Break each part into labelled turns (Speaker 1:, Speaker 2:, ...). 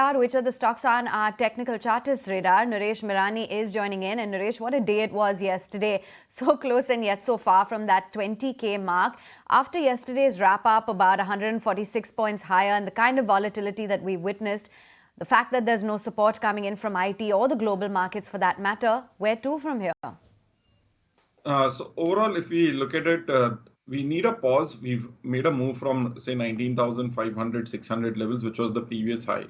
Speaker 1: out which are the stocks on our technical chartist radar. Nooresh Merani is joining in. And Nooresh, what a day it was yesterday. So close and yet so far from that 20K mark. After yesterday's wrap up, about 146 points higher, and the kind of volatility that we witnessed, the fact that there's no support coming in from IT or the global markets for that matter, where to from here?
Speaker 2: So overall, if we look at it, we need a pause. We've made a move from, say, 19,500, 600 levels, which was the previous high,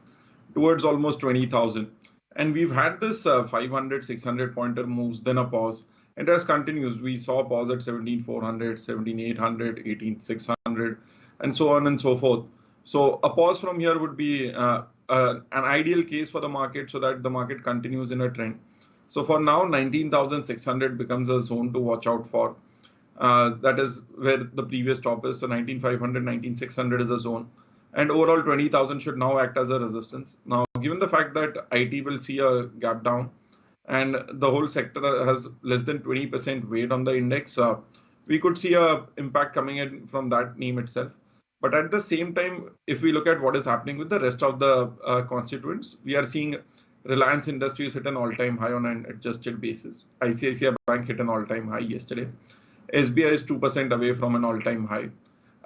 Speaker 2: towards almost 20,000. And we've had this 500, 600 pointer moves, then a pause. And as continues, we saw a pause at 17,400, 17,800, 18,600, and so on and so forth. So a pause from here would be an ideal case for the market so that the market continues in a trend. So for now, 19,600 becomes a zone to watch out for. That is where the previous top is. So 19,500, 19,600 is a zone. And overall 20,000 should now act as a resistance. Now, given the fact that IT will see a gap down and the whole sector has less than 20% weight on the index, we could see a impact coming in from that name itself. But at the same time, if we look at what is happening with the rest of the constituents, we are seeing Reliance Industries hit an all-time high on an adjusted basis. ICICI Bank hit an all-time high yesterday. SBI is 2% away from an all-time high.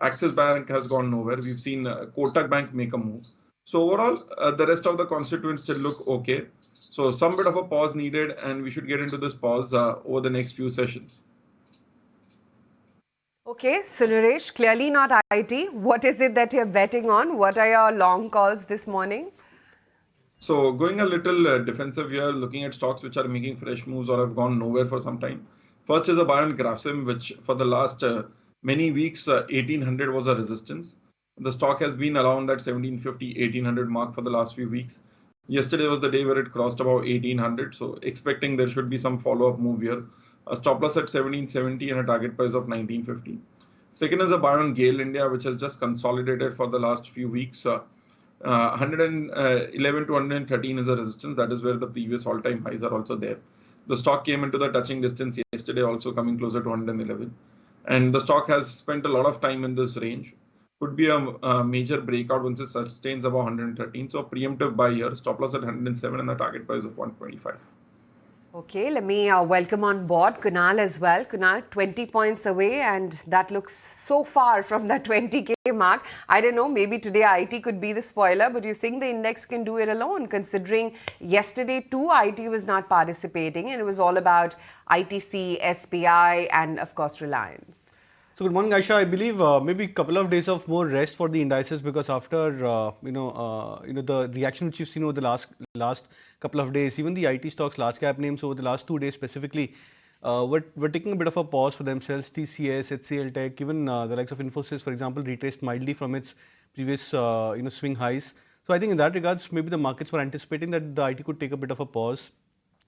Speaker 2: Axis Bank has gone nowhere. We've seen Kotak Bank make a move. So overall, the rest of the constituents still look okay. So some bit of a pause needed, and we should get into this pause over the next few sessions.
Speaker 3: Okay, so Nooresh, clearly not IT. What is it that you're betting on? What are your long calls this morning?
Speaker 2: So going a little defensive here, looking at stocks which are making fresh moves or have gone nowhere for some time. First is a buy on Grasim, which for the last many weeks, 1800 was a resistance. The stock has been around that 1750, 1800 mark for the last few weeks. Yesterday was the day where it crossed about 1800. So expecting there should be some follow-up move here. A stop loss at 1770 and a target price of 1950. Second is a buy on Gale India, which has just consolidated for the last few weeks. 111 to 113 is a resistance. That is where the previous all-time highs are also there. The stock came into the touching distance yesterday, also coming closer to 111. And the stock has spent a lot of time in this range. Could be a major breakout once it sustains above 113. So preemptive buy here, stop loss at 107 and the target price of 125.
Speaker 3: Okay, let me welcome on board Kunal as well. Kunal, 20 points away, and that looks so far from that 20K mark. I don't know, maybe today IT could be the spoiler, but you think the index can do it alone, considering yesterday too IT was not participating and it was all about ITC, SBI and of course Reliance.
Speaker 4: So good morning, Aisha. I believe maybe a couple of days of more rest for the indices, because after the reaction which you've seen over the last couple of days, even the IT stocks, large cap names over the last 2 days specifically, were taking a bit of a pause for themselves. TCS, HCL Tech, even the likes of Infosys, for example, retraced mildly from its previous swing highs. So I think in that regards, maybe the markets were anticipating that the IT could take a bit of a pause.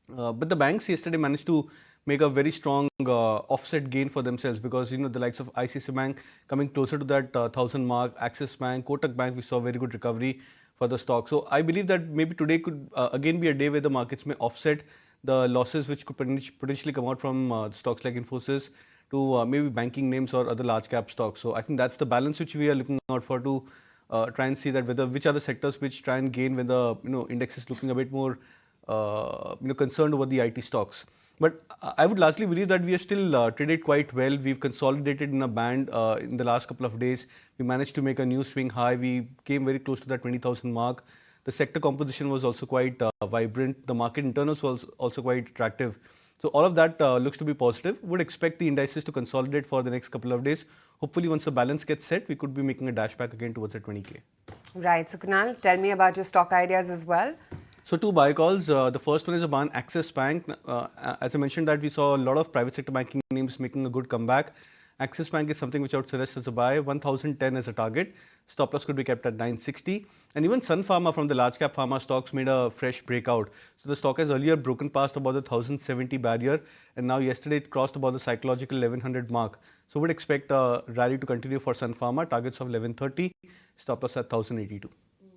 Speaker 4: But the banks yesterday managed to make a very strong offset gain for themselves, because the likes of ICICI Bank coming closer to that 1,000 mark, Axis Bank, Kotak Bank, we saw very good recovery for the stock. So I believe that maybe today could again be a day where the markets may offset the losses which could potentially come out from stocks like Infosys to maybe banking names or other large cap stocks. So I think that's the balance which we are looking out for, to try and see that which are the sectors which try and gain when the index is looking a bit more concerned over the IT stocks. But I would largely believe that we are still traded quite well. We've consolidated in a band in the last couple of days. We managed to make a new swing high. We came very close to that 20,000 mark. The sector composition was also quite vibrant. The market internals was also quite attractive. So all of that looks to be positive. Would expect the indices to consolidate for the next couple of days. Hopefully, once the balance gets set, we could be making a dash back again towards the 20K.
Speaker 3: Right. So Kunal, tell me about your stock ideas as well.
Speaker 4: So two buy calls. The first one is a buy on Axis Bank. As I mentioned that we saw a lot of private sector banking names making a good comeback. Axis Bank is something which I would suggest as a buy. 1,010 as a target. Stop loss could be kept at 960. And even Sun Pharma from the large cap pharma stocks made a fresh breakout. So the stock has earlier broken past about the 1,070 barrier, and now yesterday it crossed about the psychological 1,100 mark. So would expect a rally to continue for Sun Pharma. Targets of 1130. Stop loss at 1,082.